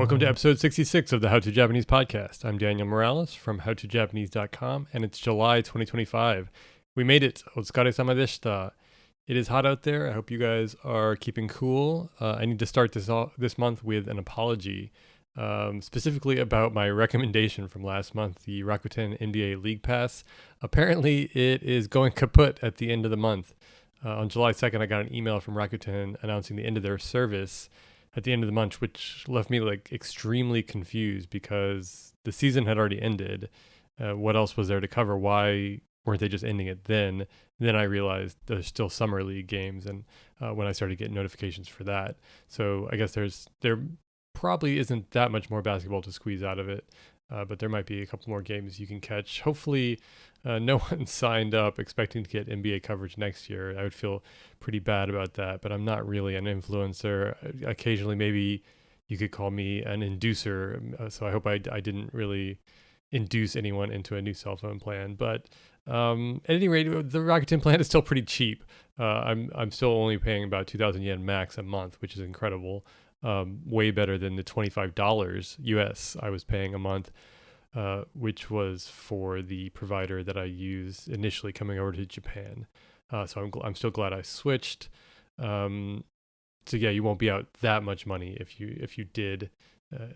Welcome to episode 66 of the How to Japanese podcast. I'm Daniel Morales from howtojapanese.com, and it's July 2025. We made it. Otsukare-sama deshita. It is hot out there. I hope you guys are keeping cool. I need to start this month with an apology, specifically about my recommendation from last month, the Rakuten NBA League Pass. Apparently, it is going kaput at the end of the month. On July 2nd, I got an email from Rakuten announcing the end of their service at the end of the month, which left me extremely confused because the season had already ended. What else was there to cover? Why weren't they just ending it then? And then I realized there's still summer league games, and when I started getting notifications for that. So I guess there probably isn't that much more basketball to squeeze out of it, but there might be a couple more games you can catch. Hopefully no one signed up expecting to get NBA coverage next year. I would feel pretty bad about that, but I'm not really an influencer. Occasionally, maybe you could call me an inducer. So I hope I didn't really induce anyone into a new cell phone plan. But at any rate, the Rakuten plan is still pretty cheap. I'm still only paying about 2,000 yen max a month, which is incredible. Way better than the $25 US I was paying a month, which was for the provider that I used initially coming over to Japan. So I'm still glad I switched. So yeah, you won't be out that much money if you did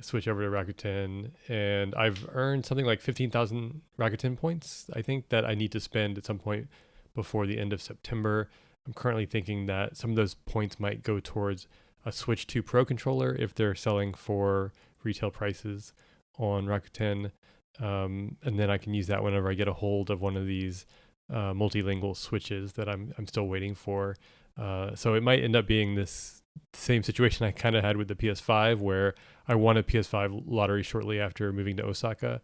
switch over to Rakuten. And I've earned something like 15,000 Rakuten points, I think, that I need to spend at some point before the end of September. I'm currently thinking that some of those points might go towards a Switch 2 Pro controller if they're selling for retail prices on Rakuten. And then I can use that whenever I get a hold of one of these multilingual switches that I'm still waiting for. So it might end up being this same situation I kind of had with the PS5, where I won a PS5 lottery shortly after moving to Osaka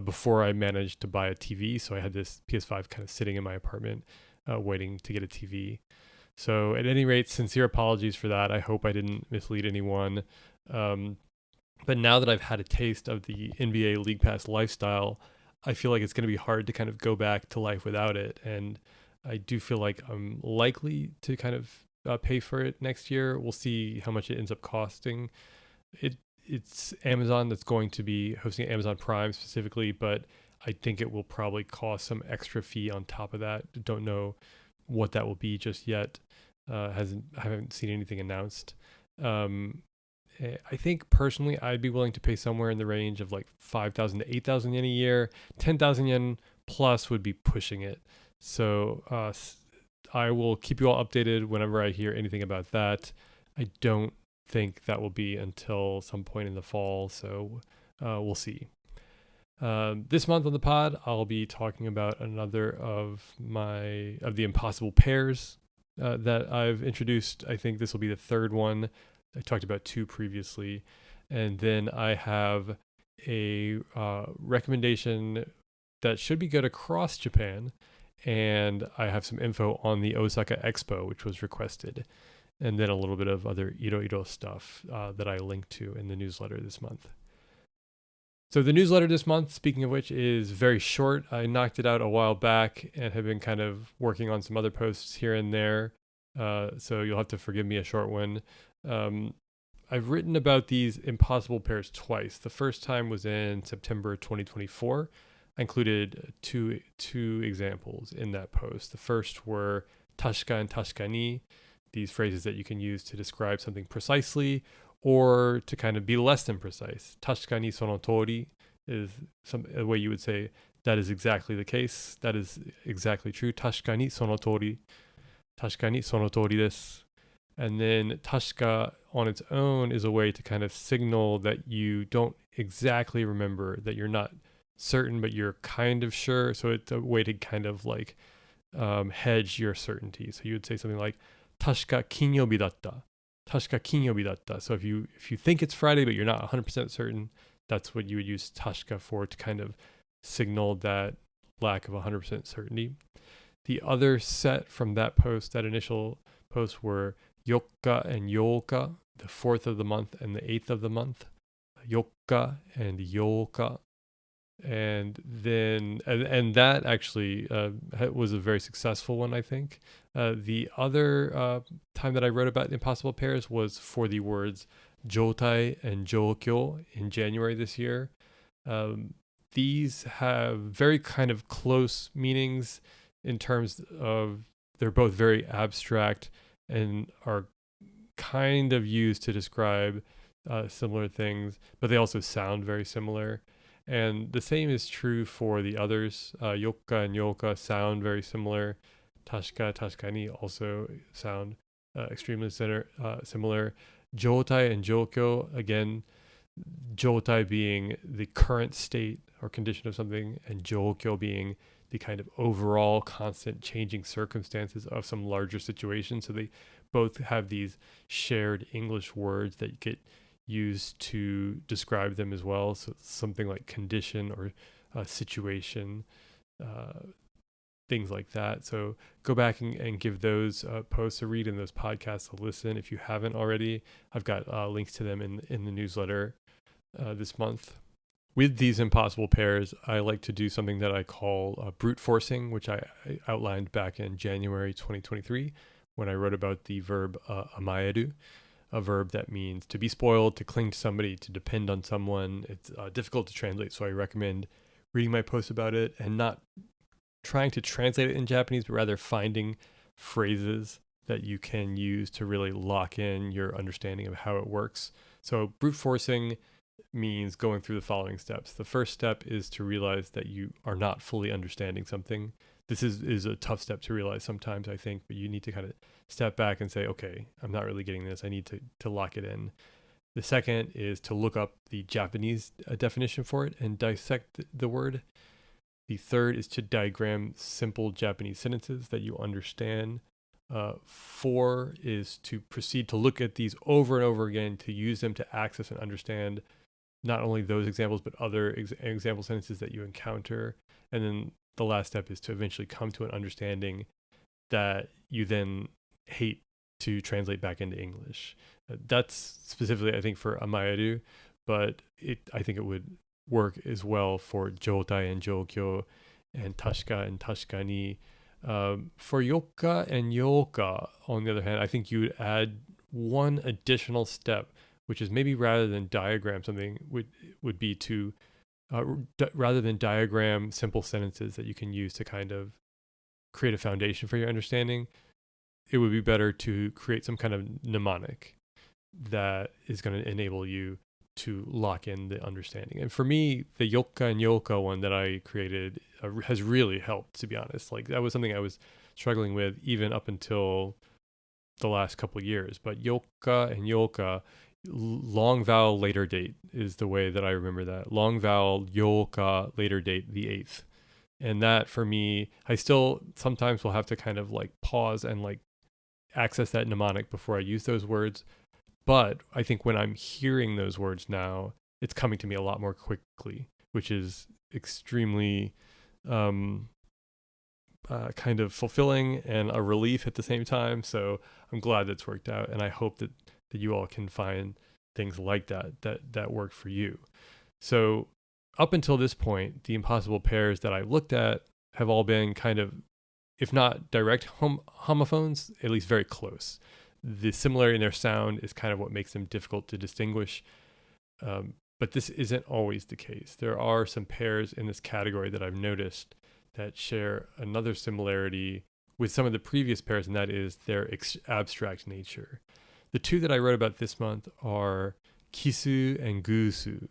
before I managed to buy a TV. So I had this PS5 kind of sitting in my apartment waiting to get a TV. So at any rate, sincere apologies for that. I hope I didn't mislead anyone. But now that I've had a taste of the NBA League Pass lifestyle, I feel like it's going to be hard to kind of go back to life without it. And I do feel like I'm likely to kind of pay for it next year. We'll see how much it ends up costing. It's Amazon that's going to be hosting Amazon Prime specifically, but I think it will probably cost some extra fee on top of that. Don't know what that will be just yet. I haven't seen anything announced. I think personally I'd be willing to pay somewhere in the range of like 5,000 to 8,000 yen a year. 10,000 yen plus would be pushing it. So I will keep you all updated whenever I hear anything about that. I don't think that will be until some point in the fall, so we'll see. This month on the pod, I'll be talking about another of the impossible pairs that I've introduced. I think this will be the third one. I talked about two previously. And then I have a recommendation that should be good across Japan. And I have some info on the Osaka Expo, which was requested. And then a little bit of other iro stuff that I linked to in the newsletter this month. So the newsletter this month, speaking of which, is very short. I knocked it out a while back and have been kind of working on some other posts here and there. So you'll have to forgive me a short one. I've written about these impossible pairs twice. The first time was in September 2024. I included two examples in that post. The first were tashika and tashika ni, these phrases that you can use to describe something precisely or to kind of be less than precise. Tashika ni sono tori is a way you would say that is exactly the case. That is exactly true. Tashika ni sono tori. Tashika ni sono tori desu. And then tashika on its own is a way to kind of signal that you don't exactly remember, that you're not certain, but you're kind of sure. So it's a way to kind of hedge your certainty. So you would say something like, tashika kinyobi datta. Tashika kinyobi datta. So if you think it's Friday, but you're not 100% certain, that's what you would use tashika for, to kind of signal that lack of 100% certainty. The other set from that initial post, were yokka and yoka, the 4th of the month and the 8th of the month. Yokka and yoka. And then, and that actually was a very successful one, I think. The other time that I wrote about impossible pairs was for the words jotai and joukyo in January this year. Um, these have very kind of close meanings in terms of they're both very abstract and are kind of used to describe similar things, but they also sound very similar. And the same is true for the others. Yokka and yoka sound very similar. Tashka, tashkani also sound extremely similar. Jotai and jokyo, again, jotai being the current state or condition of something, and jokyo being the kind of overall constant changing circumstances of some larger situation. So they both have these shared English words that get used to describe them as well. So something like condition or situation, things like that. So go back and give those posts a read and those podcasts a listen if you haven't already. I've got links to them in the newsletter this month. With these impossible pairs, I like to do something that I call brute forcing, which I outlined back in January 2023 when I wrote about the verb amaeru, a verb that means to be spoiled, to cling to somebody, to depend on someone. It's difficult to translate, so I recommend reading my post about it and not trying to translate it in Japanese, but rather finding phrases that you can use to really lock in your understanding of how it works. So brute forcing means going through the following steps. The first step is to realize that you are not fully understanding something. This is a tough step to realize sometimes, I think, but you need to kind of step back and say, okay, I'm not really getting this. I need to lock it in. The second is to look up the Japanese definition for it and dissect the word. The third is to diagram simple Japanese sentences that you understand. 4 is to proceed to look at these over and over again, to use them to access and understand not only those examples, but other example sentences that you encounter. And then the last step is to eventually come to an understanding that you then hate to translate back into English. That's specifically, I think, for amaeru, but I think it would work as well for jotai and jokyo and tashka and tashkani. For yokka and yoka, on the other hand, I think you would add one additional step, which is maybe rather than diagram something, would be to rather than diagram simple sentences that you can use to kind of create a foundation for your understanding, it would be better to create some kind of mnemonic that is going to enable you to lock in the understanding. And for me, the yokka and yoka one that I created has really helped, to be honest. Like, that was something I was struggling with even up until the last couple of years. But yokka and yoka, long vowel later date is the way that I remember that. Long vowel yoka later date, the 8th. And that, for me, I still sometimes will have to kind of like pause and like access that mnemonic before I use those words. But I think when I'm hearing those words now, it's coming to me a lot more quickly, which is extremely kind of fulfilling and a relief at the same time. So I'm glad that's worked out. And I hope that you all can find things like that work for you. So up until this point, the impossible pairs that I looked at have all been kind of, if not direct homophones, at least very close. The similarity in their sound is kind of what makes them difficult to distinguish. But this isn't always the case. There are some pairs in this category that I've noticed that share another similarity with some of the previous pairs, and that is their abstract nature. The two that I wrote about this month are kisu and gusu.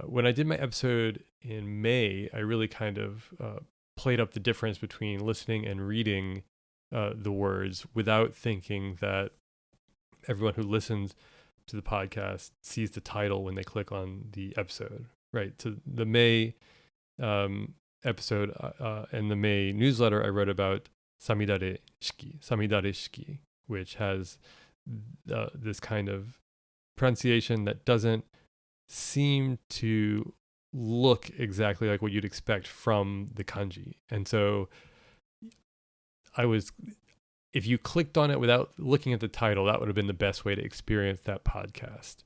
When I did my episode in May, I really kind of played up the difference between listening and reading the words without thinking that everyone who listens to the podcast sees the title when they click on the episode, right? So the May episode and the May newsletter, I wrote about samidare shiki, which has this kind of pronunciation that doesn't seem to look exactly like what you'd expect from the kanji. And so if you clicked on it without looking at the title, that would have been the best way to experience that podcast.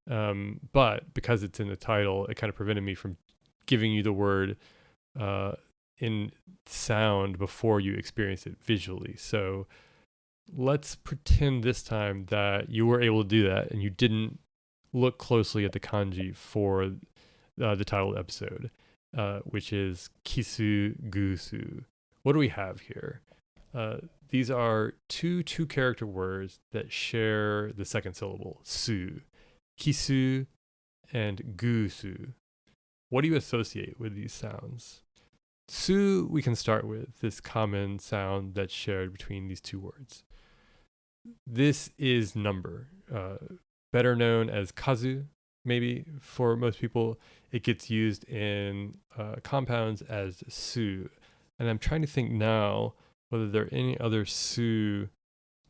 But because it's in the title, it kind of prevented me from giving you the word in sound before you experience it visually. So let's pretend this time that you were able to do that and you didn't look closely at the kanji for the title episode, which is kisu gusu. What do we have here? These are two character words that share the second syllable, su. Kisu and gusu. What do you associate with these sounds? Su, we can start with this common sound that's shared between these two words. This is number, better known as kazu, maybe for most people. It gets used in compounds as su. And I'm trying to think now whether there are any other su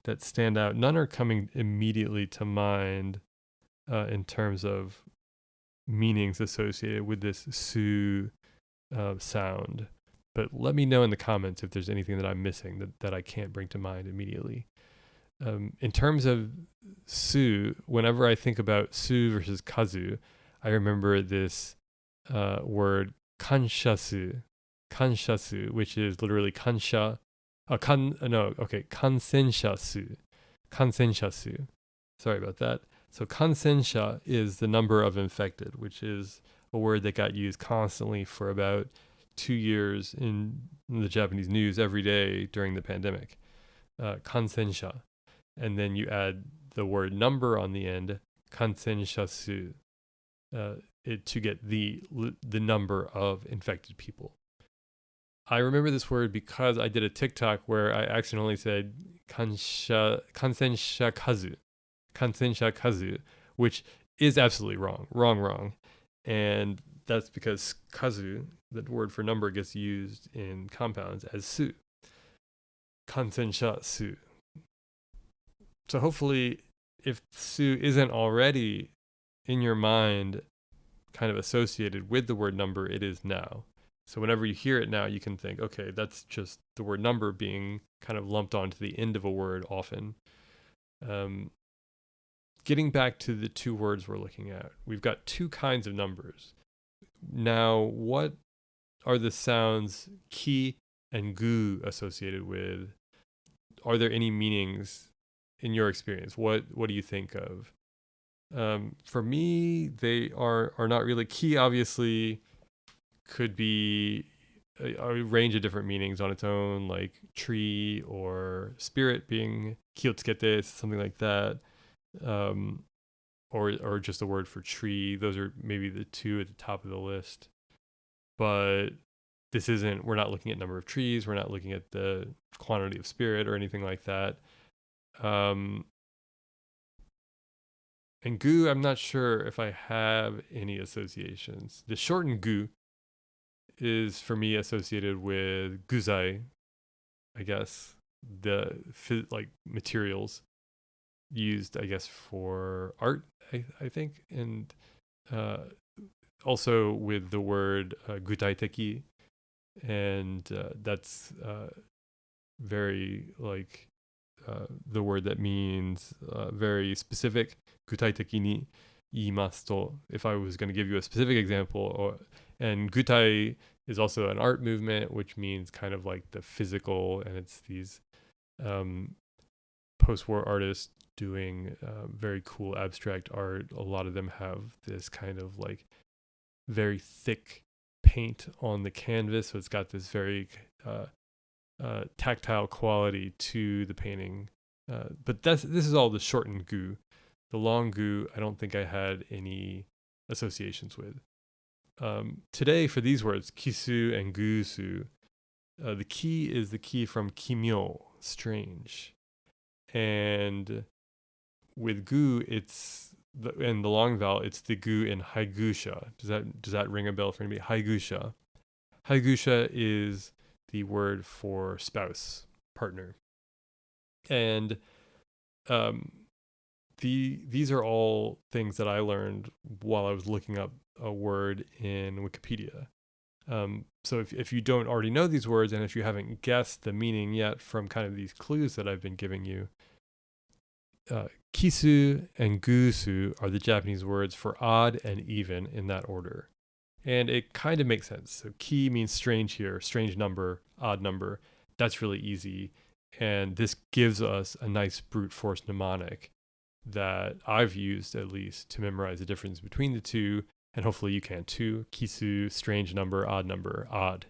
that stand out. None are coming immediately to mind in terms of meanings associated with this su sound. But let me know in the comments if there's anything that I'm missing that I can't bring to mind immediately. In terms of su, whenever I think about su versus kazu, I remember this word kanshasu, which is literally kansha, kansenshasu. Sorry about that. So kansensha is the number of infected, which is a word that got used constantly for about 2 years in the Japanese news every day during the pandemic. Kansensha. And then you add the word number on the end, kansenshasu, to get the number of infected people. I remember this word because I did a TikTok where I accidentally said kansensha-kazu, which is absolutely wrong. And that's because kazu, the word for number, gets used in compounds as su. Kansensha-su. So hopefully, if su isn't already in your mind kind of associated with the word number, it is now. So whenever you hear it now, you can think, okay, that's just the word number being kind of lumped onto the end of a word often. Getting back to the two words we're looking at, we've got two kinds of numbers. Now, what are the sounds ki and gu associated with? Are there any meanings in your experience? What do you think of? For me, they are not really. Ki obviously could be a range of different meanings on its own, like tree or spirit being kiotsukete, something like that, or just a word for tree. Those are maybe the two at the top of the list. But we're not looking at number of trees, we're not looking at the quantity of spirit or anything like that. And gu, I'm not sure if I have any associations. The shortened gu is for me associated with guzai, I guess, the materials used, I guess, for art, I think, and also with the word gutaiteki, and that's very like the word that means very specific. Gutaiteki ni iimasu to, if I was going to give you a specific example, and gutai is also an art movement, which means kind of like the physical, and it's these post-war artists doing very cool abstract art. A lot of them have this kind of like very thick paint on the canvas, so it's got this very tactile quality to the painting. But this is all the shortened gu. The long gu, I don't think I had any associations with. Today, for these words, kisu and gusu, the ki is the ki from kimyo, strange. And with gu, and the long vowel, it's the gu in haigusha. Does that ring a bell for anybody? Haigusha. Haigusha is the word for spouse, partner. And these are all things that I learned while I was looking up a word in Wikipedia. So if you don't already know these words, and if you haven't guessed the meaning yet from kind of these clues that I've been giving you, kisu and gusu are the Japanese words for odd and even in that order. And it kind of makes sense. So ki means strange here, strange number, odd number. That's really easy. And this gives us a nice brute force mnemonic that I've used at least to memorize the difference between the two, and hopefully you can too. Kisu, strange number, odd.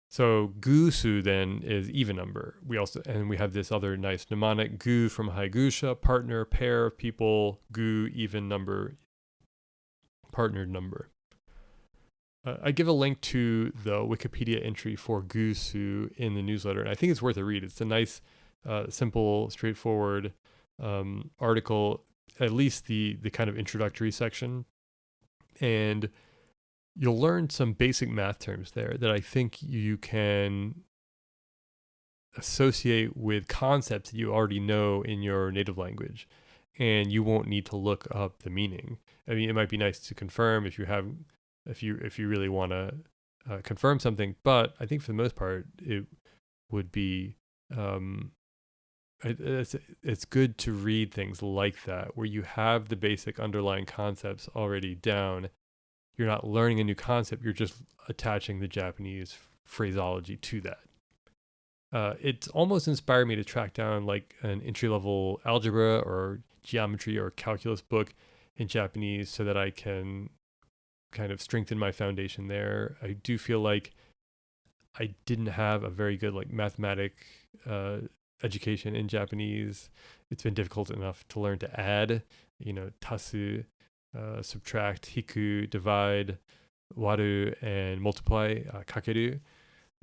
So gusu then is even number. We have this other nice mnemonic, gu from haigusha, partner, pair of people, gu, even number, partnered number. I give a link to the Wikipedia entry for gusu in the newsletter, and I think it's worth a read. It's a nice, simple, straightforward article, at least the kind of introductory section. And you'll learn some basic math terms there that I think you can associate with concepts that you already know in your native language, and you won't need to look up the meaning. I mean, it might be nice to confirm if you really want to confirm something, but I think for the most part it would be it's good to read things like that where you have the basic underlying concepts already down. You're not learning a new concept, you're just attaching the Japanese phraseology to that. It's almost inspired me to track down like an entry-level algebra or geometry or calculus book in Japanese so that I can kind of strengthen my foundation there. I do feel like I didn't have a very good like mathematic education in Japanese. It's been difficult enough to learn to add, tasu, subtract, hiku, divide, waru, and multiply, kakeru.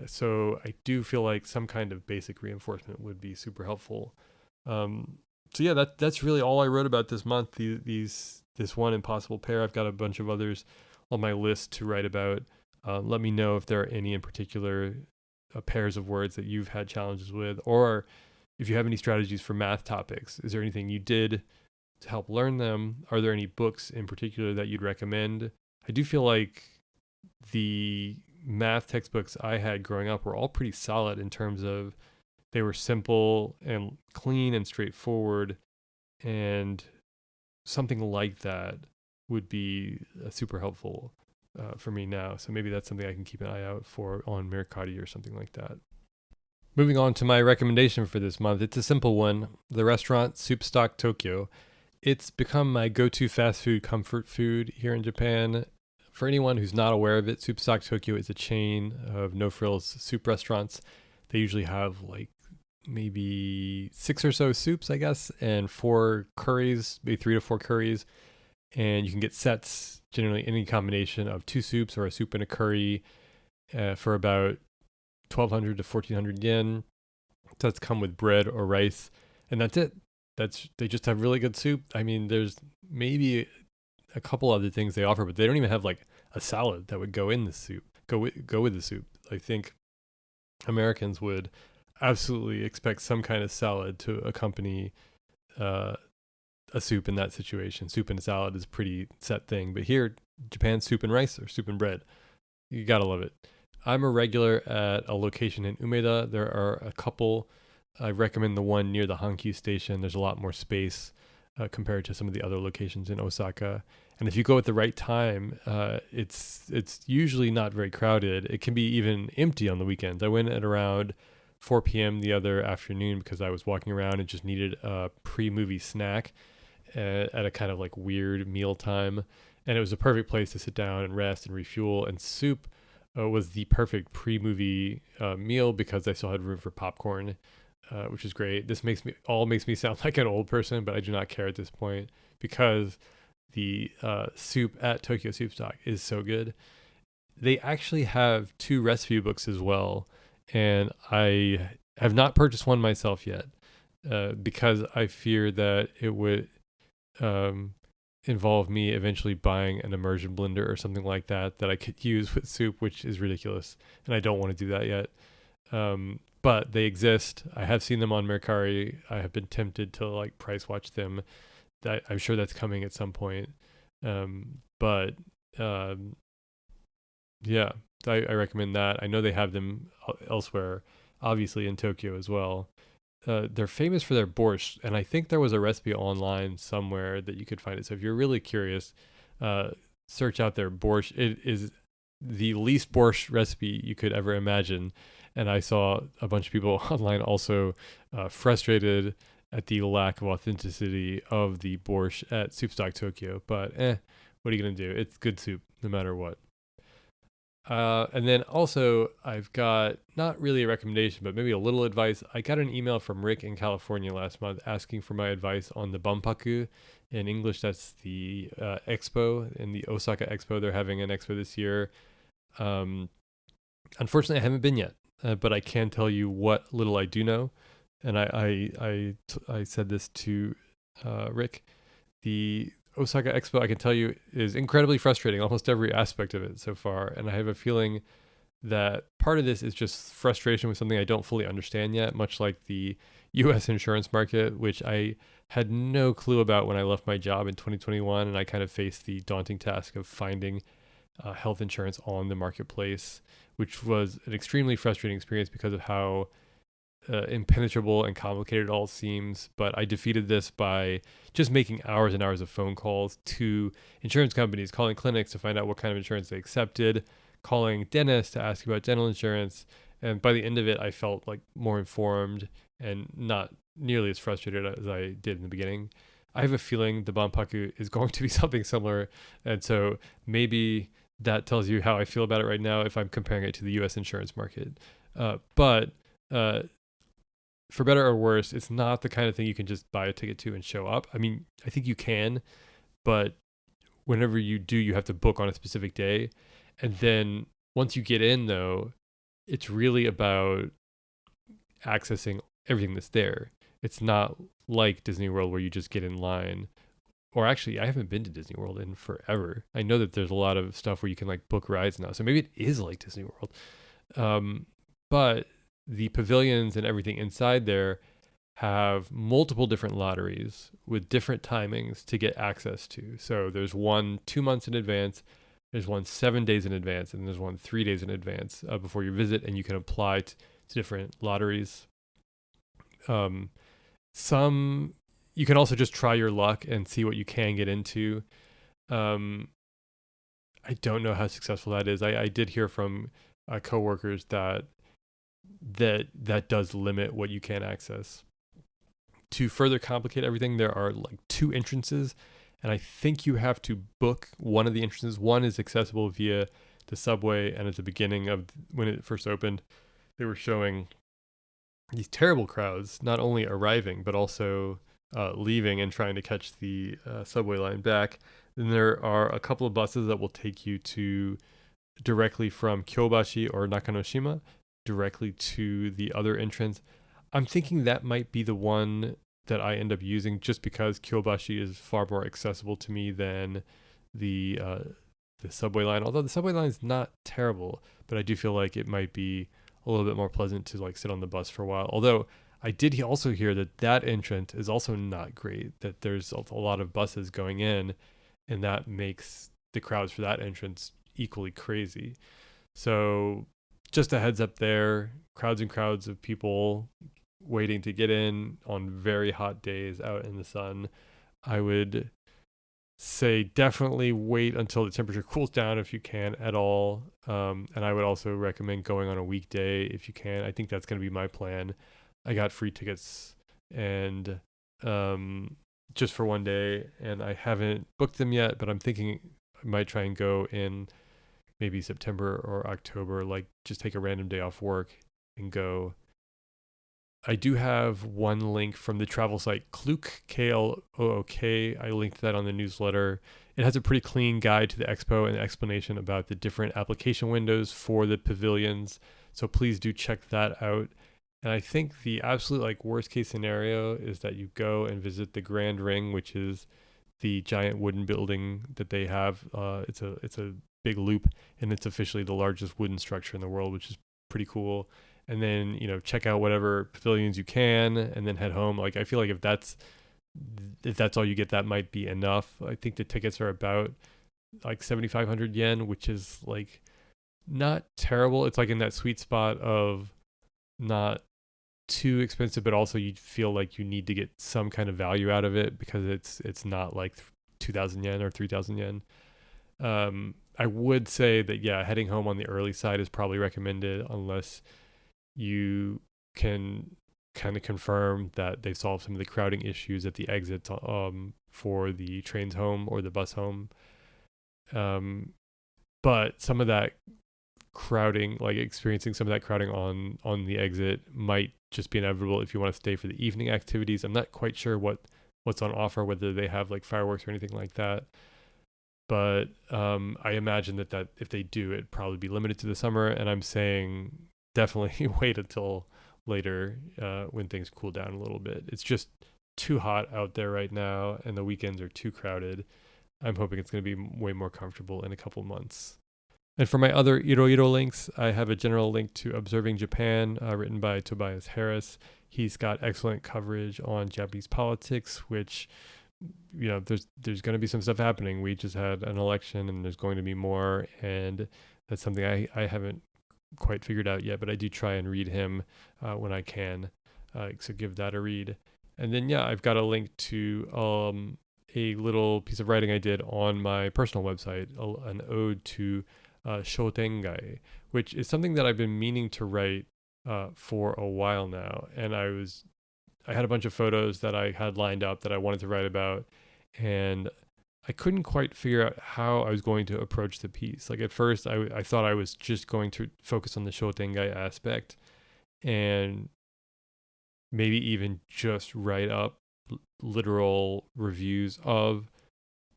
So I do feel like some kind of basic reinforcement would be super helpful. So yeah, that's really all I wrote about this month. This one impossible pair. I've got a bunch of others on my list to write about. Let me know if there are any in particular pairs of words that you've had challenges with, or if you have any strategies for math topics. Is there anything you did to help learn them? Are there any books in particular that you'd recommend? I do feel like the math textbooks I had growing up were all pretty solid in terms of they were simple and clean and straightforward, and something like that would be super helpful for me now. So maybe that's something I can keep an eye out for on Mercari or something like that. Moving on to my recommendation for this month. It's a simple one. The restaurant Soup Stock Tokyo. It's become my go-to fast food comfort food here in Japan. For anyone who's not aware of it, Soup Stock Tokyo is a chain of no-frills soup restaurants. They usually have like maybe 6 or so soups, I guess, and 4 curries, maybe 3 to 4 curries. And you can get sets, generally any combination of 2 soups or a soup and a curry for about 1,200 to 1,400 yen. That's come with bread or rice, and that's it. They just have really good soup. I mean, there's maybe a couple other things they offer, but they don't even have like a salad that would go in the soup, go with the soup. I think Americans would absolutely expect some kind of salad to accompany a soup in that situation. Soup and salad is a pretty set thing, but here, Japan's soup and rice or soup and bread. You gotta love it. I'm a regular at a location in Umeda. There are a couple. I recommend the one near the Hankyu station. There's a lot more space compared to some of the other locations in Osaka. And if you go at the right time, it's usually not very crowded. It can be even empty on the weekends. I went at around 4 p.m. the other afternoon because I was walking around and just needed a pre-movie snack at a kind of like weird meal time. And it was a perfect place to sit down and rest and refuel. And soup was the perfect pre-movie meal because I still had room for popcorn, which is great. This makes me sound like an old person, but I do not care at this point because the soup at Tokyo Soup Stock is so good. They actually have 2 recipe books as well, and I have not purchased one myself yet because I fear that it would involve me eventually buying an immersion blender or something like that I could use with soup, which is ridiculous, and I don't want to do that yet. But they exist. I have seen them on Mercari. I have been tempted to like price watch them. I'm sure that's coming at some point. Yeah, I recommend that. I know they have them elsewhere, obviously in Tokyo as well. They're famous for their borscht, and I think there was a recipe online somewhere that you could find it. So if you're really curious, search out their borscht. It is the least borscht recipe you could ever imagine. And I saw a bunch of people online also frustrated at the lack of authenticity of the borscht at Soup Stock Tokyo. But what are you gonna do? It's good soup no matter what. And then also, I've got not really a recommendation, but maybe a little advice. I got an email from Rick in California last month asking for my advice on the Banpaku. In English, that's the expo in the Osaka Expo. They're having an expo this year. Um, Unfortunately, I haven't been yet, but I can tell you what little I do know. And I said this to Rick. The Osaka Expo, I can tell you, is incredibly frustrating, almost every aspect of it so far. And I have a feeling that part of this is just frustration with something I don't fully understand yet, much like the US insurance market, which I had no clue about when I left my job in 2021. And I kind of faced the daunting task of finding health insurance on the marketplace, which was an extremely frustrating experience because of how impenetrable and complicated it all seems. But I defeated this by just making hours and hours of phone calls to insurance companies, calling clinics to find out what kind of insurance they accepted, calling dentists to ask about dental insurance. And by the end of it, I felt like more informed and not nearly as frustrated as I did in the beginning. I have a feeling the Banpaku is going to be something similar. And so maybe that tells you how I feel about it right now if I'm comparing it to the US insurance market. But for better or worse, it's not the kind of thing you can just buy a ticket to and show up. I mean, I think you can, but whenever you do, you have to book on a specific day. And then once you get in, though, it's really about accessing everything that's there. It's not like Disney World where you just get in line. Or actually, I haven't been to Disney World in forever. I know that there's a lot of stuff where you can like book rides now. So maybe it is like Disney World. But the pavilions and everything inside there have multiple different lotteries with different timings to get access to. So there's one 2 months in advance, there's one 7 days in advance, and there's one 3 days in advance before your visit, and you can apply to different lotteries. Some you can also just try your luck and see what you can get into. I don't know how successful that is. I did hear from coworkers that does limit what you can access. To further complicate everything, there are like 2 entrances, and I think you have to book one of the entrances. One is accessible via the subway, and at the beginning of when it first opened, they were showing these terrible crowds, not only arriving, but also leaving and trying to catch the subway line back. Then there are a couple of buses that will take you to directly from Kyobashi or Nakanoshima directly to the other entrance. I'm thinking that might be the one that I end up using just because Kyobashi is far more accessible to me than the subway line. Although the subway line is not terrible, but I do feel like it might be a little bit more pleasant to like sit on the bus for a while. Although I did also hear that entrance is also not great, that there's a lot of buses going in, and that makes the crowds for that entrance equally crazy. So just a heads up there, crowds and crowds of people waiting to get in on very hot days out in the sun. I would say definitely wait until the temperature cools down if you can at all. And I would also recommend going on a weekday if you can. I think that's going to be my plan. I got free tickets and just for one day, and I haven't booked them yet, but I'm thinking I might try and go in maybe September or October, like just take a random day off work and go. I do have one link from the travel site Klook, Klook. I linked that on the newsletter. It has a pretty clean guide to the expo and explanation about the different application windows for the pavilions. So please do check that out. And I think the absolute like worst case scenario is that you go and visit the Grand Ring, which is the giant wooden building that they have. It's a big loop, and it's officially the largest wooden structure in the world, which is pretty cool. And then check out whatever pavilions you can, and then head home. Like I feel like if that's all you get, that might be enough. I think the tickets are about like 7,500 yen, which is like not terrible. It's like in that sweet spot of not too expensive, but also you feel like you need to get some kind of value out of it because it's not like 2,000 yen or 3,000 yen. I would say that heading home on the early side is probably recommended unless you can kind of confirm that they've solved some of the crowding issues at the exits for the trains home or the bus home. But some of that crowding, like experiencing some of that crowding on the exit, might just be inevitable if you want to stay for the evening activities. I'm not quite sure what's on offer, whether they have like fireworks or anything like that. But I imagine that if they do, it'd probably be limited to the summer. And I'm saying definitely wait until later when things cool down a little bit. It's just too hot out there right now, and the weekends are too crowded. I'm hoping it's going to be way more comfortable in a couple months. And for my other Iroiro links, I have a general link to Observing Japan, written by Tobias Harris. He's got excellent coverage on Japanese politics, which, there's going to be some stuff happening. We just had an election, and there's going to be more, and that's something I haven't quite figured out yet, but I do try and read him when I can. So give that a read. And then, I've got a link to a little piece of writing I did on my personal website, an ode to shotengai, which is something that I've been meaning to write for a while now. And I had a bunch of photos that I had lined up that I wanted to write about, and I couldn't quite figure out how I was going to approach the piece. Like at first, I thought I was just going to focus on the shotengai aspect, and maybe even just write up literal reviews of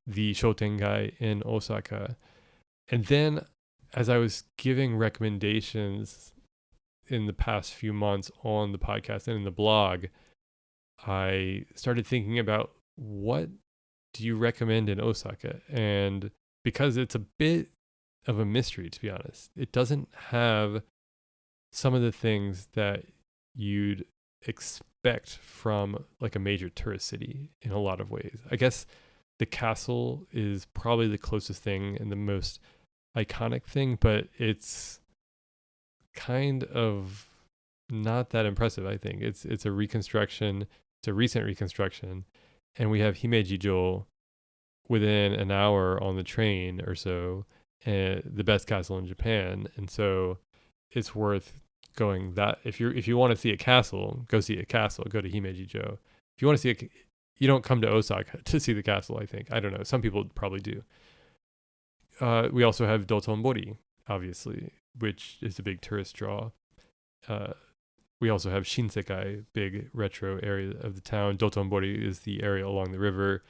the shotengai in Osaka. And then as I was giving recommendations in the past few months on the podcast and in the blog, I started thinking about, what do you recommend in Osaka? And because it's a bit of a mystery, to be honest, it doesn't have some of the things that you'd expect from like a major tourist city in a lot of ways. I guess the castle is probably the closest thing and the most iconic thing, but it's kind of not that impressive. I think it's a reconstruction. It's a recent reconstruction, and we have Himeji-jo within an hour on the train or so, the best castle in Japan. And so it's worth going. That if you want to see a castle, go see a castle. Go to Himeji-jo. If you want to see you don't come to Osaka to see the castle. I think, I don't know. Some people probably do. We also have Dotonbori, obviously, which is a big tourist draw. We also have Shinsekai, big retro area of the town. Dotonbori is the area along the river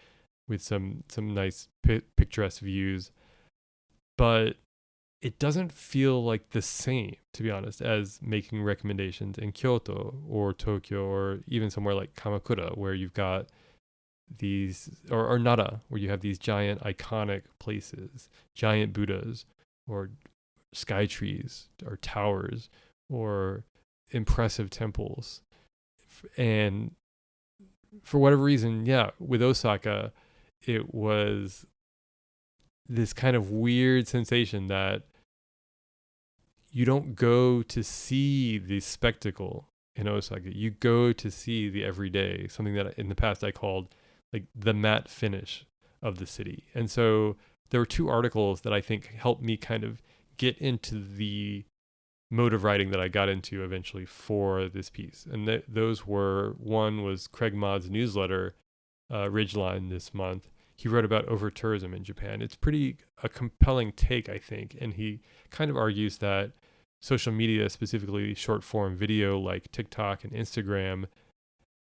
with some nice picturesque views. But it doesn't feel like the same, to be honest, as making recommendations in Kyoto or Tokyo or even somewhere like Kamakura, where you've got these, or Nara, where you have these giant iconic places, giant Buddhas or sky trees or towers or impressive temples. And for whatever reason, with Osaka, it was this kind of weird sensation that you don't go to see the spectacle in Osaka. You go to see the everyday, something that in the past I called like the matte finish of the city. And so there were two articles that I think helped me kind of get into the mode of writing that I got into eventually for this piece. And those were, one was Craig Modd's newsletter, Ridgeline, this month. He wrote about over-tourism in Japan. It's pretty a compelling take, I think. And he kind of argues that social media, specifically short-form video like TikTok and Instagram,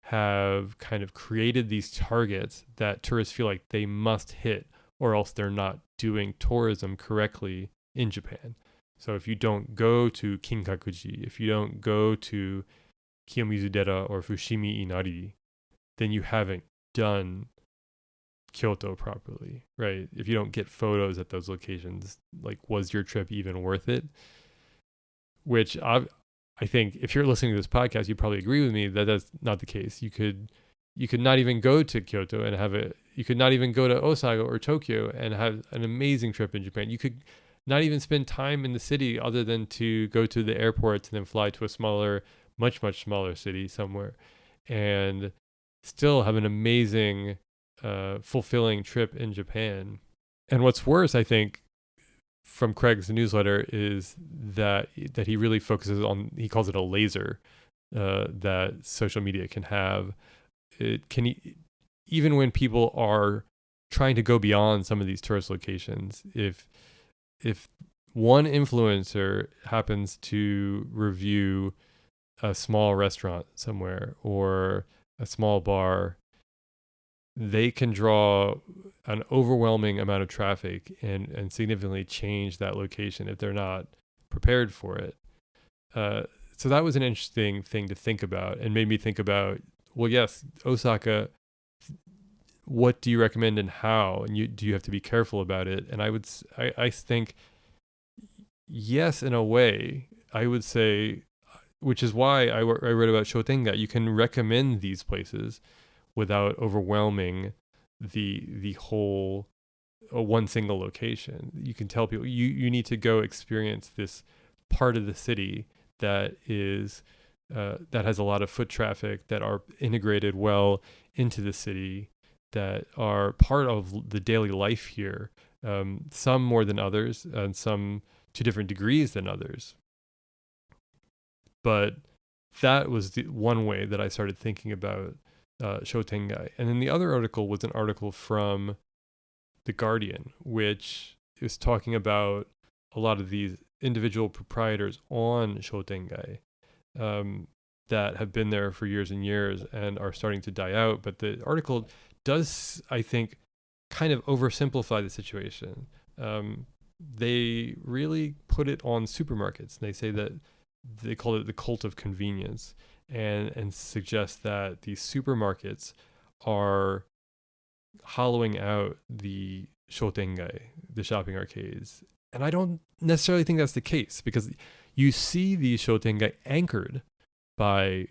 have kind of created these targets that tourists feel like they must hit, or else they're not doing tourism correctly in Japan. So if you don't go to Kinkakuji, if you don't go to Kiyomizu-dera or Fushimi Inari, then you haven't done Kyoto properly, right? If you don't get photos at those locations, like, was your trip even worth it? Which I think if you're listening to this podcast, you probably agree with me that that's not the case. You could not even go to Kyoto and you could not even go to Osaka or Tokyo and have an amazing trip in Japan. You could not even spend time in the city other than to go to the airport and then fly to a smaller, much, much smaller city somewhere, and still have an amazing, fulfilling trip in Japan. And what's worse, I think, from Craig's newsletter is that he really focuses on, he calls it a laser, that social media can have. It can even when people are trying to go beyond some of these tourist locations, if one influencer happens to review a small restaurant somewhere or a small bar, they can draw an overwhelming amount of traffic and significantly change that location if they're not prepared for it. Uh, so that was an interesting thing to think about, and made me think about, well, yes, Osaka, what do you recommend and how? And do you have to be careful about it? And I think, yes, in a way, I would say, which is why I wrote about Shotengai. You can recommend these places without overwhelming the whole one single location. You can tell people you need to go experience this part of the city that is that has a lot of foot traffic, that are integrated well into the city, that are part of the daily life here. Some more than others, and some to different degrees than others. But that was the one way that I started thinking about Shotengai. And then the other article was an article from The Guardian, which is talking about a lot of these individual proprietors on Shotengai that have been there for years and years and are starting to die out. But the article does, I think, kind of oversimplify the situation. They really put it on supermarkets. They say that they call it the cult of convenience, and suggest that these supermarkets are hollowing out the shotengai, the shopping arcades. And I don't necessarily think that's the case, because you see these shotengai anchored by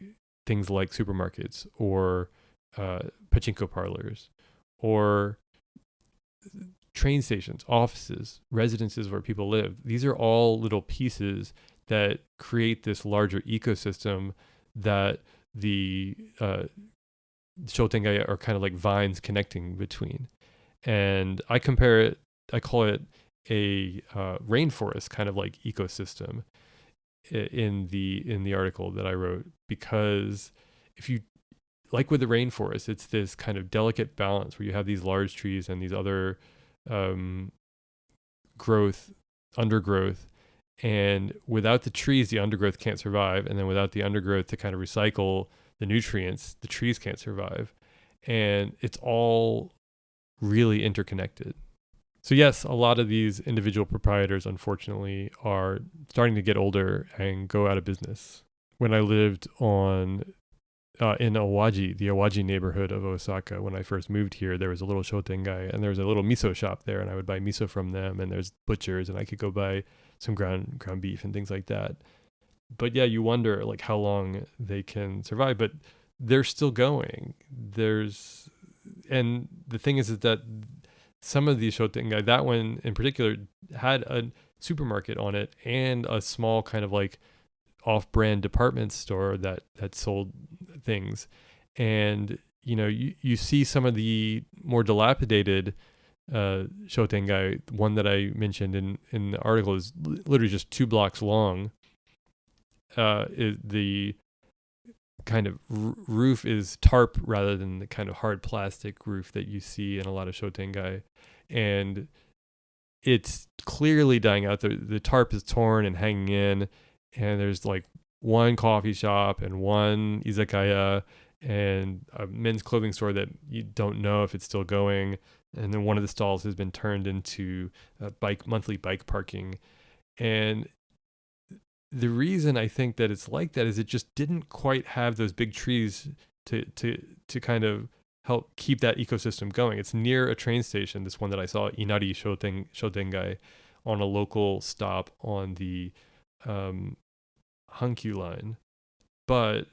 things like supermarkets or pachinko parlors or train stations, offices, residences where people live. These are all little pieces that create this larger ecosystem that the shotengai are kind of like vines connecting between. And I call it a rainforest kind of like ecosystem in the article that I wrote, because if you, like with the rainforest, it's this kind of delicate balance where you have these large trees and these other undergrowth, and without the trees, the undergrowth can't survive, and then without the undergrowth to kind of recycle the nutrients, the trees can't survive, and it's all really interconnected. So yes, a lot of these individual proprietors, unfortunately, are starting to get older and go out of business. When I lived in Awaji, the Awaji neighborhood of Osaka, when I first moved here, there was a little shotengai and there was a little miso shop there, and I would buy miso from them, and there's butchers, and I could go buy some ground beef and things like that. But yeah, you wonder like how long they can survive, but they're still going. And the thing is that some of these shotengai, that one in particular, had a supermarket on it and a small kind of like off-brand department store that sold things. And you see some of the more dilapidated shotengai. One that I mentioned in the article is literally just 2 blocks long. The kind of roof is tarp rather than the kind of hard plastic roof that you see in a lot of shotengai, and it's clearly dying out. The tarp is torn and hanging in, and there's like one coffee shop and one izakaya and a men's clothing store that you don't know if it's still going, and then one of the stalls has been turned into monthly bike parking. And the reason I think that it's like that is it just didn't quite have those big trees to kind of help keep that ecosystem going. It's near a train station, this one that I saw, Inari Shotengai, on a local stop on the Hankyu line. But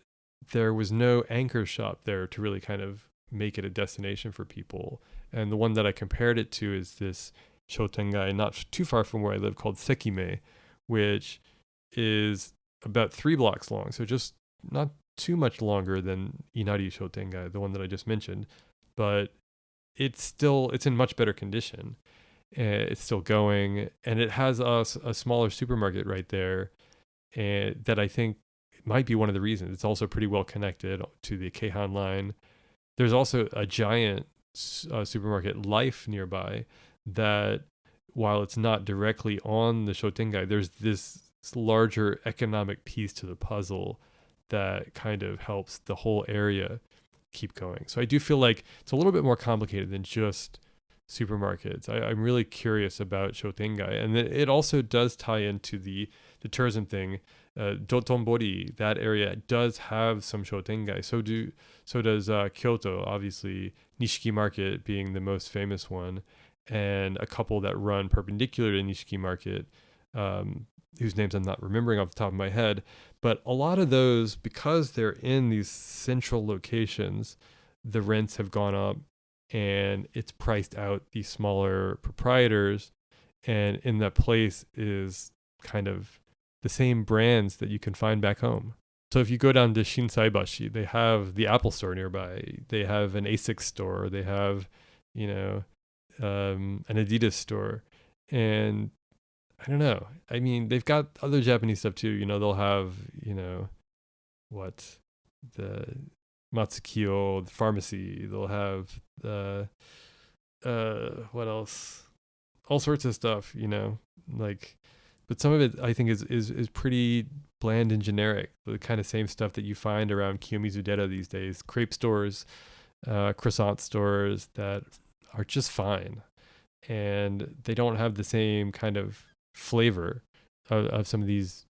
there was no anchor shop there to really kind of make it a destination for people. And the one that I compared it to is this shotengai not too far from where I live called Sekime, which is about 3 blocks long. So just not too much longer than Inari Shotengai, the one that I just mentioned. But it's in much better condition. It's still going, and it has a smaller supermarket right there, and that I think might be one of the reasons. It's also pretty well connected to the Keihan line. There's also a giant supermarket, Life, nearby that, while it's not directly on the Shotengai, there's this larger economic piece to the puzzle that kind of helps the whole area keep going. So I do feel like it's a little bit more complicated than just supermarkets. I'm really curious about Shotengai, and it also does tie into the tourism thing. Dotonbori, that area does have some Shotengai. So does Kyoto, obviously, Nishiki Market being the most famous one, and a couple that run perpendicular to Nishiki Market, whose names I'm not remembering off the top of my head. But a lot of those, because they're in these central locations, the rents have gone up and it's priced out these smaller proprietors. And in that place is kind of the same brands that you can find back home. So if you go down to Shinsaibashi, they have the Apple store nearby. They have an ASICS store. They have, an Adidas store. And I don't know. I mean, they've got other Japanese stuff too. They'll have, the Matsukiyo, the pharmacy. They'll have the, what else? All sorts of stuff, but some of it I think is pretty bland and generic. The kind of same stuff that you find around Kiyomizu-dera these days. Crepe stores, croissant stores that are just fine. And they don't have the same kind of flavor of some of these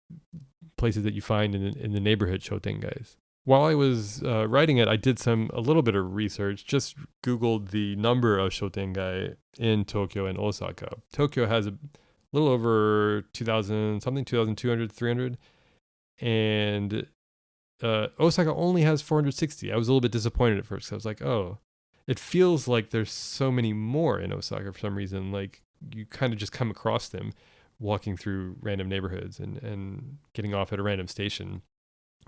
places that you find in the neighborhood Shotengais. While I was writing it, I did a little bit of research, just Googled the number of Shotengai in Tokyo and Osaka. Tokyo has a little over 2,000 something, 2,200, 300. And Osaka only has 460. I was a little bit disappointed at first. I was like, oh, it feels like there's so many more in Osaka for some reason. Like you kind of just come across them walking through random neighborhoods and getting off at a random station.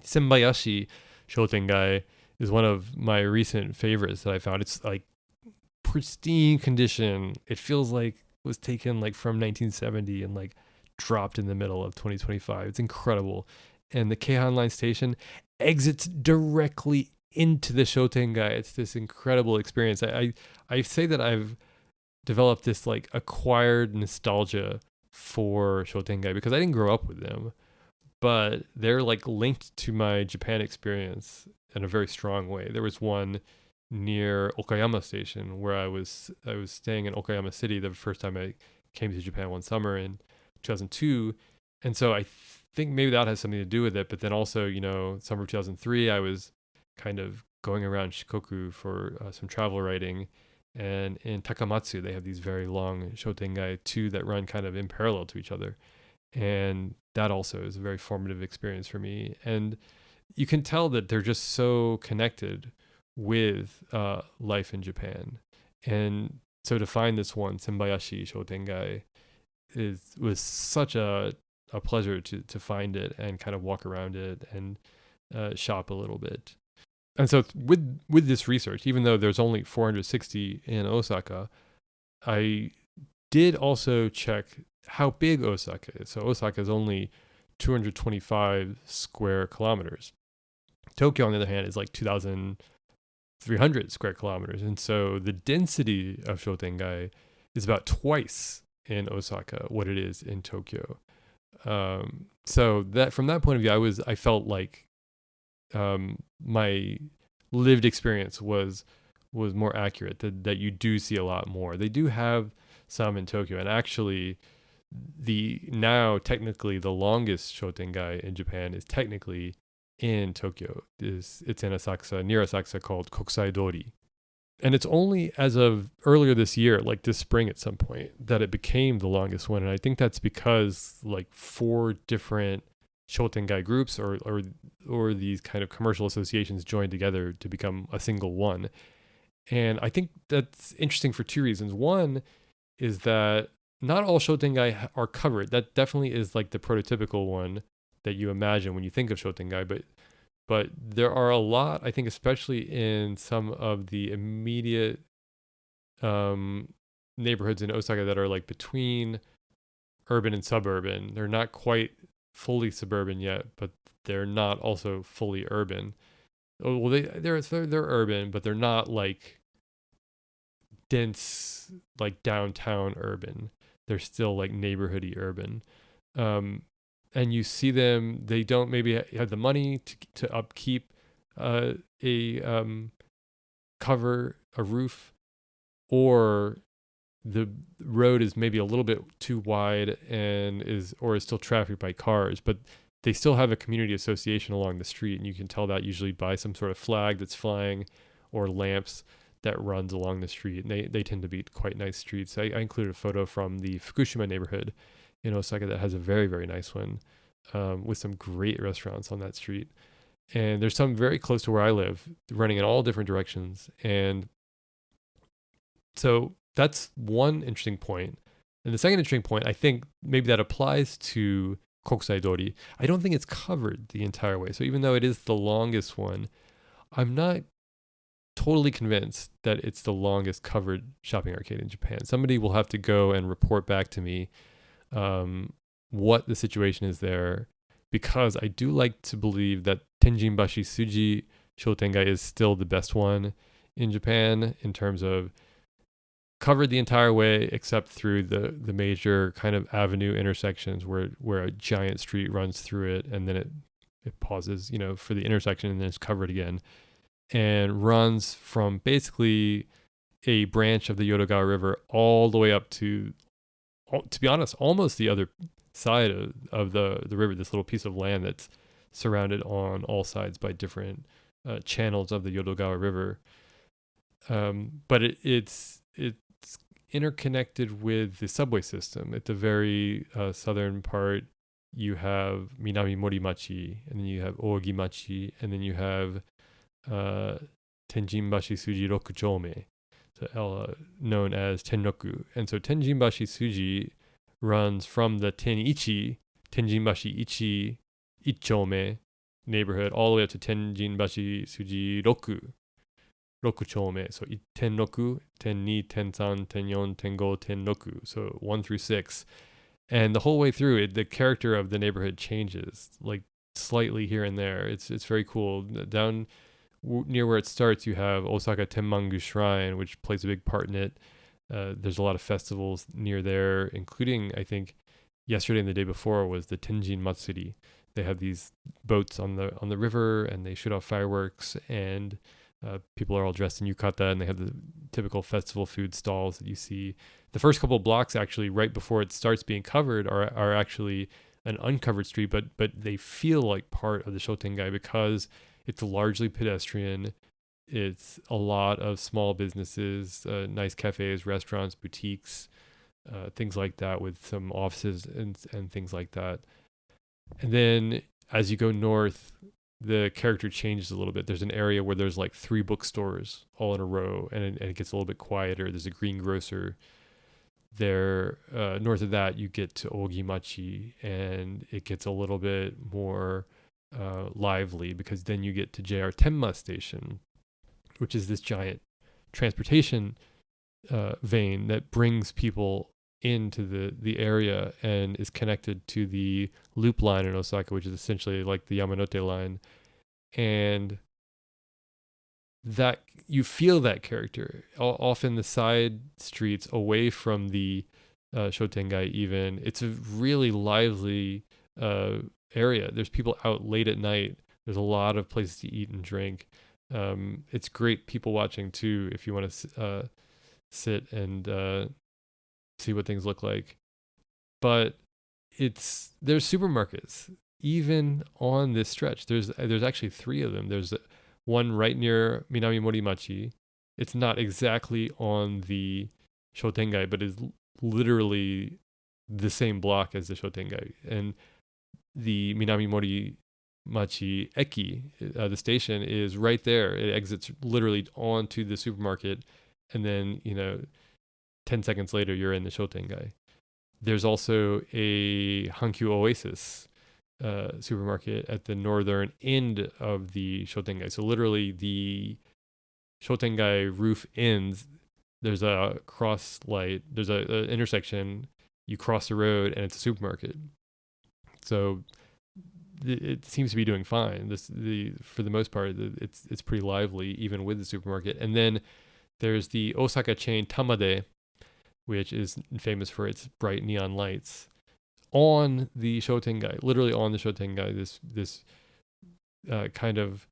Senbayashi Shotengai is one of my recent favorites that I found. It's like pristine condition. It feels like it was taken like from 1970 and like dropped in the middle of 2025. It's incredible. And the Keihan Line station exits directly into the Shotengai. It's this incredible experience. I say that I've developed this like acquired nostalgia for Shotengai because I didn't grow up with them, but they're like linked to my Japan experience in a very strong way. There was one near Okayama Station where I was staying in Okayama City the first time I came to Japan one summer in 2002, and so I think maybe that has something to do with it. But then also, summer of 2003, I was kind of going around Shikoku for some travel writing, and in Takamatsu they have these very long Shotengai too that run kind of in parallel to each other, and that also is a very formative experience for me. And you can tell that they're just so connected with life in Japan. And so to find this one, Senbayashi Shotengai, was such a pleasure to find it and kind of walk around it and shop a little bit. And so with this research, even though there's only 460 in Osaka, I did also check how big Osaka is. So Osaka is only 225 square kilometers. Tokyo, on the other hand, is like 2,300 square kilometers. And so the density of Shotengai is about twice in Osaka what it is in Tokyo. So that from that point of view, I felt like my lived experience was more accurate, that you do see a lot more. They do have some in Tokyo, and actually now technically the longest Shotengai in Japan is technically in Tokyo. It's in Asakusa, near Asakusa, called Kokusai Dori. And it's only as of earlier this year, like this spring at some point, that it became the longest one. And I think that's because like 4 different Shotengai groups or these kind of commercial associations joined together to become a single one. And I think that's interesting for 2 reasons. One is that not all Shotengai are covered. That definitely is like the prototypical one that you imagine when you think of Shotengai, but there are a lot, I think, especially in some of the immediate neighborhoods in Osaka that are like between urban and suburban. They're not quite fully suburban yet, but they're not also fully urban. Oh, well, they're urban, but they're not like dense, like downtown urban. They're still like neighborhoody urban. Um, and you see them, they don't maybe have the money to upkeep a cover, a roof, or the road is maybe a little bit too wide and is still trafficked by cars, but they still have a community association along the street, and you can tell that usually by some sort of flag that's flying or lamps that runs along the street. And they tend to be quite nice streets. I included a photo from the Fukushima neighborhood in Osaka that has a very, very nice one, with some great restaurants on that street. And there's some very close to where I live, running in all different directions. And so that's one interesting point. And the second interesting point, I think maybe that applies to Kokusai Dori. I don't think it's covered the entire way. So even though it is the longest one, I'm not totally convinced that it's the longest covered shopping arcade in Japan. Somebody will have to go and report back to me what the situation is there, because I do like to believe that Tenjinbashi Suji Shotengai is still the best one in Japan in terms of covered the entire way except through the major kind of avenue intersections where a giant street runs through it, and then it pauses, for the intersection, and then it's covered again, and runs from basically a branch of the Yodogawa River all the way up to be honest, almost the other side of the river, this little piece of land that's surrounded on all sides by different channels of the Yodogawa River. But it's interconnected with the subway system. At the very southern part, you have Minami Morimachi, and then you have Ogimachi, and then you have Tenjinbashi Suji Rokuchome, so, known as Tenroku. And so Tenjinbashi Suji runs from the Tenbashi Ichi Ichome neighborhood all the way up to Tenjinbashi Suji Rokuchome. So Tenroku, Tenni, Tensan, Tenyon, Tengo, Tenroku. So 1 through 6. And the whole way through it, the character of the neighborhood changes, like slightly here and there. It's very cool. Down near where it starts, you have Osaka Tenmangu Shrine, which plays a big part in it. There's a lot of festivals near there, including, I think, yesterday and the day before was the Tenjin Matsuri. They have these boats on the river, and they shoot off fireworks, and people are all dressed in yukata, and they have the typical festival food stalls that you see. The first couple of blocks, actually, right before it starts being covered, are actually an uncovered street, but they feel like part of the Shotengai because it's largely pedestrian. It's a lot of small businesses, nice cafes, restaurants, boutiques, things like that, with some offices and things like that. And then as you go north, the character changes a little bit. There's an area where there's like 3 bookstores all in a row, and it gets a little bit quieter. There's a green grocer there. North of that, you get to Ogimachi, and it gets a little bit more lively, because then you get to JR Tenma Station, which is this giant transportation vein that brings people into the area and is connected to the loop line in Osaka, which is essentially like the Yamanote line. And that you feel that character often the side streets away from the Shotengai. Even it's a really lively area. There's people out late at night. There's a lot of places to eat and drink. It's great people watching too, if you want to sit and see what things look like. But there's supermarkets even on this stretch. There's actually 3 of them. There's one right near Minami Morimachi. It's not exactly on the Shotengai, but is literally the same block as the Shotengai. And the Minami Morimachi Eki, the station, is right there. It exits literally onto the supermarket, and then 10 seconds later you're in the Shotengai. There's also a Hankyu Oasis supermarket at the northern end of the Shotengai. So literally the Shotengai roof ends. There's a cross light. There's a intersection. You cross the road and it's a supermarket. So it seems to be doing fine. For the most part, it's pretty lively even with the supermarket. And then there's the Osaka chain Tamade, which is famous for its bright neon lights on the Shotengai, literally on the Shotengai. This kind of,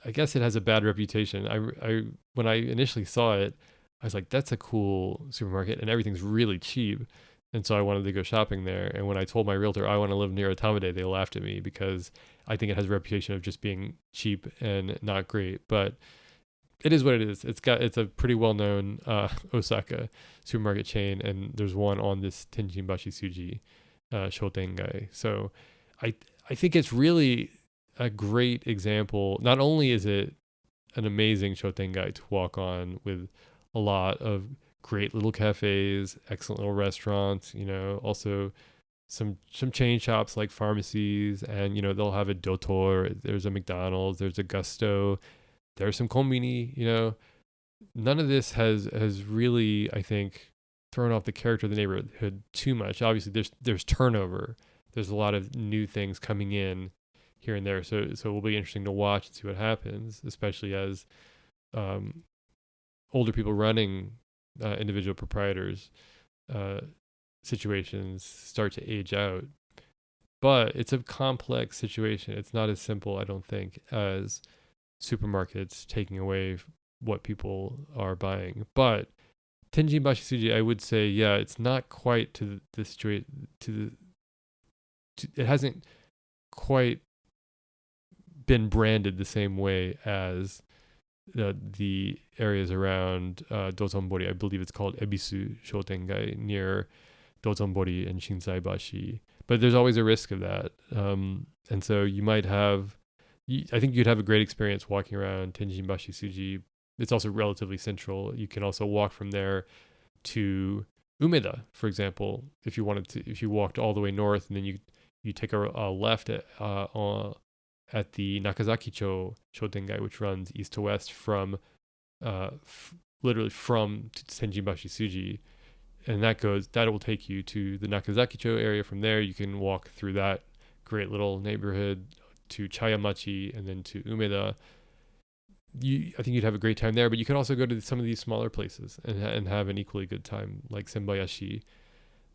I guess it has a bad reputation. I when I initially saw it, I was like, that's a cool supermarket and everything's really cheap. And so I wanted to go shopping there. And when I told my realtor I want to live near a Tamade, they laughed at me because I think it has a reputation of just being cheap and not great. But it is what it is. It's a pretty well known Osaka supermarket chain, and there's one on this Tenjinbashi Suji Shotengai. So I think it's really a great example. Not only is it an amazing Shotengai to walk on with a lot of great little cafes, excellent little restaurants, also some chain shops like pharmacies, and they'll have a Dotor, there's a McDonald's, there's a Gusto, there's some kombini. None of this has really, I think, thrown off the character of the neighborhood too much. Obviously there's turnover, there's a lot of new things coming in here and there, so it will be interesting to watch and see what happens, especially as older people running individual proprietors situations start to age out. But it's a complex situation. It's not as simple, I don't think, as supermarkets taking away what people are buying. But Tenjinbashi Suji, I would say, yeah, it's not quite to the situation. It hasn't quite been branded the same way as the areas around Dozonbori. I believe it's called Ebisu Shotengai near Dozonbori and Shinsaibashi. But there's always a risk of that. And so you might have, I think you'd have a great experience walking around Tenjinbashi Suji. It's also relatively central. You can also walk from there to Umeda, for example, if you walked all the way north and then you take a left at the Nakazaki-cho Shotengai, which runs east to west from literally from Tenjinbashi Suji, and that will take you to the Nakazaki-cho area. From there, you can walk through that great little neighborhood to Chayamachi and then to Umeda. I think you'd have a great time there, but you could also go to some of these smaller places and have an equally good time, like Senbayashi.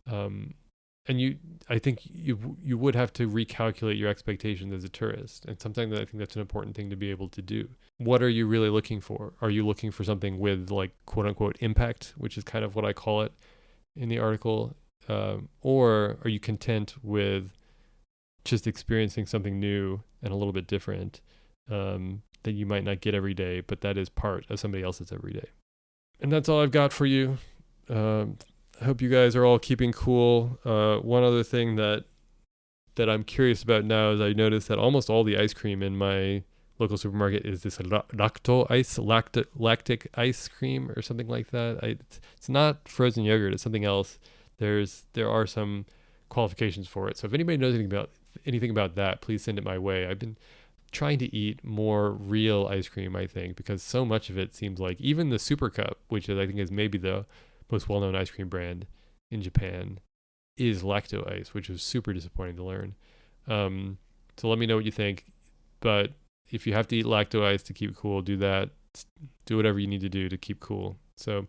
And I think you would have to recalculate your expectations as a tourist, and something that I think that's an important thing to be able to do. What are you really looking for? Are you looking for something with, like, quote unquote impact, which is kind of what I call it in the article, or are you content with just experiencing something new and a little bit different that you might not get every day, but that is part of somebody else's every day? And that's all I've got for you. I hope you guys are all keeping cool. One other thing that I'm curious about now is I noticed that almost all the ice cream in my local supermarket is this lactic ice cream or something like that. It's not frozen yogurt. It's something else. There are some qualifications for it. So if anybody knows anything about that, please send it my way. I've been trying to eat more real ice cream, I think, because so much of it seems like, even the Super Cup, which I think is maybe the most well-known ice cream brand in Japan, is lacto ice, which was super disappointing to learn. So let me know what you think. But if you have to eat lacto ice to keep cool, do that. Do whatever you need to do to keep cool. So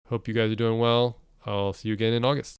hope you guys are doing well. I'll see you again in August.